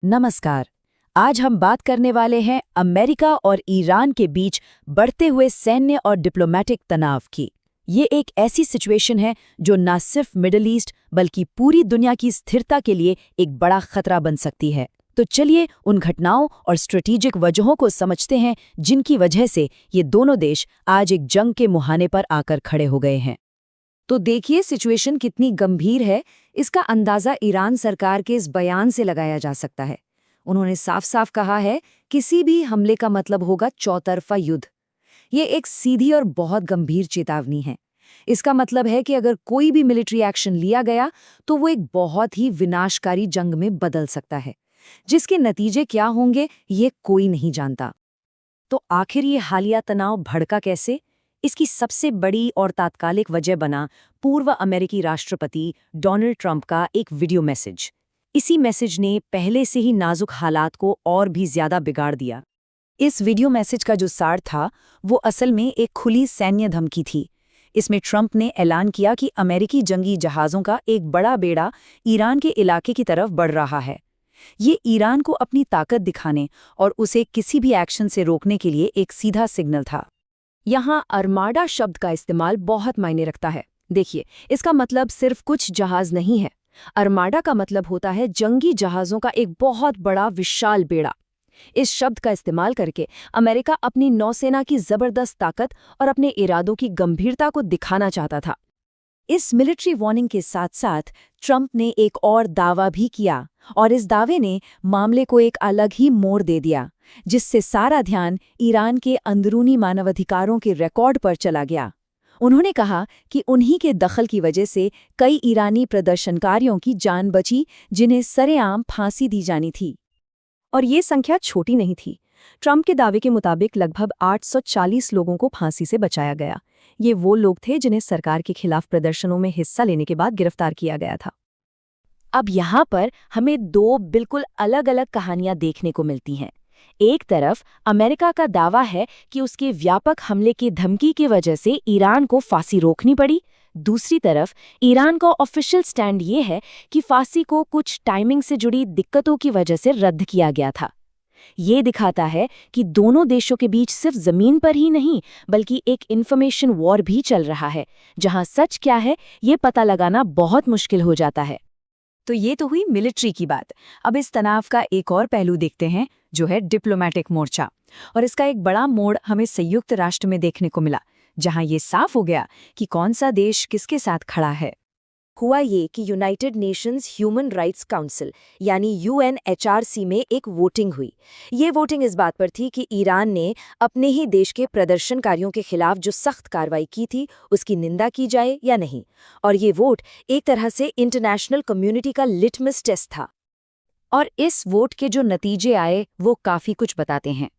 नमस्कार। आज हम बात करने वाले हैं अमेरिका और ईरान के बीच बढ़ते हुए सैन्य और डिप्लोमेटिक तनाव की। ये एक ऐसी सिचुएशन है जो न सिर्फ मिडल ईस्ट बल्कि पूरी दुनिया की स्थिरता के लिए एक बड़ा खतरा बन सकती है। तो चलिए उन घटनाओं और स्ट्रेटेजिक वजहों को समझते हैं जिनकी वजह से ये दोनों देश आज एक जंग के मुहाने पर आकर खड़े हो गए हैं। तो देखिए सिचुएशन कितनी गंभीर है, इसका अंदाजा ईरान सरकार के इस बयान से लगाया जा सकता है। उन्होंने साफ साफ कहा है, किसी भी हमले का मतलब होगा चौतरफा युद्ध। ये एक सीधी और बहुत गंभीर चेतावनी है। इसका मतलब है कि अगर कोई भी मिलिट्री एक्शन लिया गया तो वो एक बहुत ही विनाशकारी जंग में बदल सकता है, जिसके नतीजे क्या होंगे ये कोई नहीं जानता। तो आखिर ये हालिया तनाव भड़का कैसे? इसकी सबसे बड़ी और तात्कालिक वजह बना पूर्व अमेरिकी राष्ट्रपति डोनाल्ड ट्रंप का एक वीडियो मैसेज। इसी मैसेज ने पहले से ही नाजुक हालात को और भी ज्यादा बिगाड़ दिया। इस वीडियो मैसेज का जो सार था वो असल में एक खुली सैन्य धमकी थी। इसमें ट्रंप ने ऐलान किया कि अमेरिकी जंगी जहाज़ों का एक बड़ा बेड़ा ईरान के इलाके की तरफ बढ़ रहा है। ये ईरान को अपनी ताकत दिखाने और उसे किसी भी एक्शन से रोकने के लिए एक सीधा सिग्नल था। यहाँ अर्माडा शब्द का इस्तेमाल बहुत मायने रखता है। देखिए, इसका मतलब सिर्फ कुछ जहाज नहीं है। अर्माडा का मतलब होता है जंगी जहाज़ों का एक बहुत बड़ा विशाल बेड़ा। इस शब्द का इस्तेमाल करके अमेरिका अपनी नौसेना की जबरदस्त ताकत और अपने इरादों की गंभीरता को दिखाना चाहता था। इस मिलिट्री वार्निंग के साथ साथ ट्रंप ने एक और दावा भी किया, और इस दावे ने मामले को एक अलग ही मोड़ दे दिया, जिससे सारा ध्यान ईरान के अंदरूनी मानवाधिकारों के रिकॉर्ड पर चला गया। उन्होंने कहा कि उन्हीं के दखल की वजह से कई ईरानी प्रदर्शनकारियों की जान बची, जिन्हें सरेआम फांसी दी जानी थी। और ये संख्या छोटी नहीं थी। ट्रंप के दावे के मुताबिक लगभग 840 लोगों को फांसी से बचाया गया। ये वो लोग थे जिन्हें सरकार के खिलाफ प्रदर्शनों में हिस्सा लेने के बाद गिरफ्तार किया गया था। अब यहाँ पर हमें दो बिल्कुल अलग अलग कहानियां देखने को मिलती हैं। एक तरफ अमेरिका का दावा है कि उसके व्यापक हमले की धमकी की वजह से ईरान को फांसी रोकनी पड़ी। दूसरी तरफ ईरान का ऑफिशियल स्टैंड ये है कि फांसी को कुछ टाइमिंग से जुड़ी दिक्कतों की वजह से रद्द किया गया था। ये दिखाता है कि दोनों देशों के बीच सिर्फ जमीन पर ही नहीं बल्कि एक इंफॉर्मेशन वॉर भी चल रहा है, जहां सच क्या है ये पता लगाना बहुत मुश्किल हो जाता है। तो ये तो हुई मिलिट्री की बात। अब इस तनाव का एक और पहलू देखते हैं, जो है डिप्लोमेटिक मोर्चा। और इसका एक बड़ा मोड़ हमें संयुक्त राष्ट्र में देखने को मिला, जहां ये साफ हो गया कि कौन सा देश किसके साथ खड़ा है। हुआ ये कि United Nations human rights council यानी UNHRC में एक वोटिंग हुई। ये वोटिंग इस बात पर थी कि ईरान ने अपने ही देश के प्रदर्शनकारियों के खिलाफ जो सख्त कार्रवाई की थी उसकी निंदा की जाए या नहीं। और ये वोट एक तरह से इंटरनेशनल कम्युनिटी का लिटमस टेस्ट था। और इस वोट के जो नतीजे आए वो काफ़ी कुछ बताते हैं।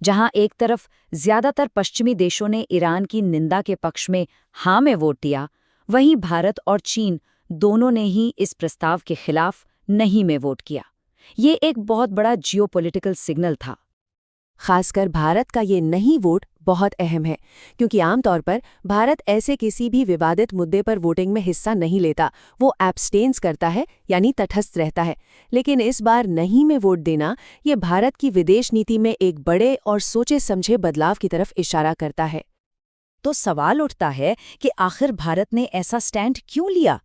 जहां एक तरफ ज्यादातर पश्चिमी देशों ने ईरान की निंदा के पक्ष में हाँ में वोट दिया, वहीं भारत और चीन दोनों ने ही इस प्रस्ताव के खिलाफ नहीं में वोट किया। ये एक बहुत बड़ा जियोपॉलिटिकल सिग्नल था। खासकर भारत का ये नहीं वोट बहुत अहम है, क्योंकि आमतौर पर भारत ऐसे किसी भी विवादित मुद्दे पर वोटिंग में हिस्सा नहीं लेता। वो एब्सटेन्स करता है, यानी तटस्थ रहता है। लेकिन इस बार नहीं में वोट देना ये भारत की विदेश नीति में एक बड़े और सोचे समझे बदलाव की तरफ इशारा करता है। तो सवाल उठता है कि आखिर भारत ने ऐसा स्टैंड क्यों लिया?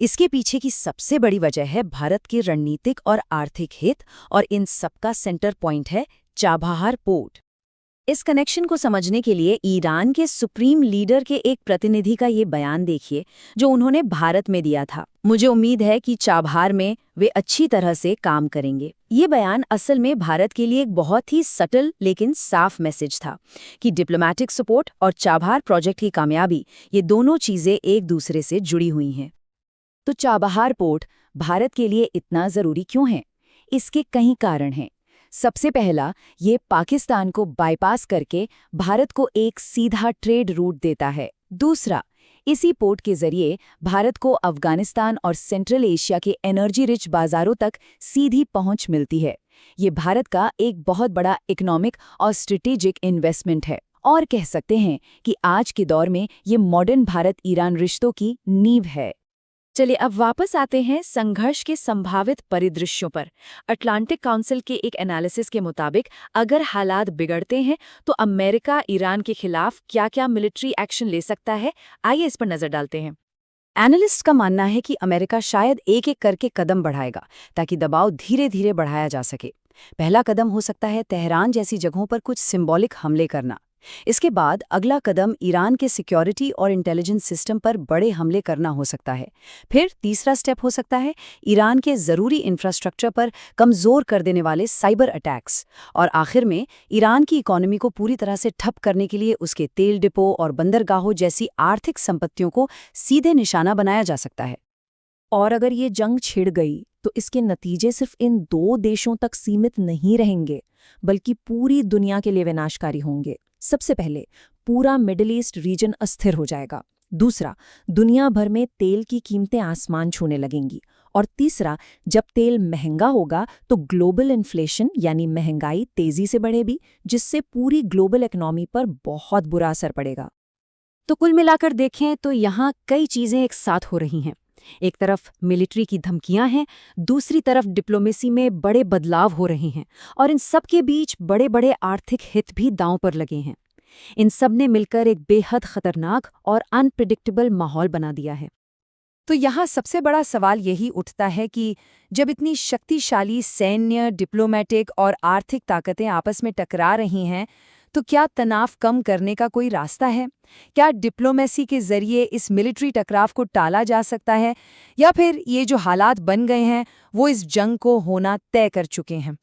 इसके पीछे की सबसे बड़ी वजह है भारत के रणनीतिक और आर्थिक हित, और इन सबका सेंटर पॉइंट है चाबहार पोर्ट। इस कनेक्शन को समझने के लिए ईरान के सुप्रीम लीडर के एक प्रतिनिधि का ये बयान देखिए, जो उन्होंने भारत में दिया था। मुझे उम्मीद है कि चाबहार में वे अच्छी तरह से काम करेंगे। ये बयान असल में भारत के लिए एक बहुत ही सटल लेकिन साफ मैसेज था कि डिप्लोमेटिक सपोर्ट और चाबहार प्रोजेक्ट की कामयाबी, ये दोनों चीज़ें एक दूसरे से जुड़ी हुई हैं। तो चाबहार पोर्ट भारत के लिए इतना ज़रूरी क्यों है? इसके कई कारण हैं। सबसे पहला, ये पाकिस्तान को बाईपास करके भारत को एक सीधा ट्रेड रूट देता है। दूसरा, इसी पोर्ट के जरिए भारत को अफगानिस्तान और सेंट्रल एशिया के एनर्जी रिच बाजारों तक सीधी पहुंच मिलती है। ये भारत का एक बहुत बड़ा इकोनॉमिक और स्ट्रेटेजिक इन्वेस्टमेंट है, और कह सकते हैं कि आज के दौर में ये मॉडर्न भारत ईरान रिश्तों की नींव है। चलिए अब वापस आते हैं संघर्ष के संभावित परिदृश्यों पर। अटलांटिक काउंसिल के एक एनालिसिस के मुताबिक अगर हालात बिगड़ते हैं तो अमेरिका ईरान के खिलाफ क्या-क्या मिलिट्री एक्शन ले सकता है, आइए इस पर नजर डालते हैं। एनालिस्ट का मानना है कि अमेरिका शायद एक-एक करके कदम बढ़ाएगा ताकि दबाव धीरे-धीरे बढ़ाया जा सके। पहला कदम हो सकता है तेहरान जैसी जगहों पर कुछ सिंबॉलिक हमले करना। इसके बाद अगला कदम ईरान के सिक्योरिटी और इंटेलिजेंस सिस्टम पर बड़े हमले करना हो सकता है। फिर तीसरा स्टेप हो सकता है ईरान के ज़रूरी इंफ्रास्ट्रक्चर पर कमज़ोर कर देने वाले साइबर अटैक्स। और आखिर में ईरान की इकोनॉमी को पूरी तरह से ठप करने के लिए उसके तेल डिपो और बंदरगाहों जैसी आर्थिक संपत्तियों को सीधे निशाना बनाया जा सकता है। और अगर ये जंग छिड़ गई तो इसके नतीजे सिर्फ इन 2 देशों तक सीमित नहीं रहेंगे, बल्कि पूरी दुनिया के लिए विनाशकारी होंगे। सबसे पहले पूरा मिडिल ईस्ट रीजन अस्थिर हो जाएगा। दूसरा, दुनिया भर में तेल की कीमतें आसमान छूने लगेंगी। और तीसरा, जब तेल महंगा होगा तो ग्लोबल इन्फ्लेशन यानी महंगाई तेजी से बढ़ेगी, जिससे पूरी ग्लोबल इकोनॉमी पर बहुत बुरा असर पड़ेगा। तो कुल मिलाकर देखें तो यहाँ कई चीज़ें एक साथ हो रही हैं। एक तरफ मिलिट्री की धमकियां हैं, दूसरी तरफ डिप्लोमेसी में बड़े बदलाव हो रहे हैं, और इन सब के बीच बड़े-बड़े आर्थिक हित भी दांव पर लगे हैं। इन सब ने मिलकर एक बेहद खतरनाक और अनप्रिडिक्टेबल माहौल बना दिया है। तो यहाँ सबसे बड़ा सवाल यही उठता है कि जब इतनी शक्तिशाली सैन्य, डिप्लोमेटिक और आर्थिक ताकतें आपस में टकरा रही हैं, तो क्या तनाव कम करने का कोई रास्ता है? क्या डिप्लोमेसी के जरिए इस मिलिट्री टकराव को टाला जा सकता है, या फिर ये जो हालात बन गए हैं वो इस जंग को होना तय कर चुके हैं?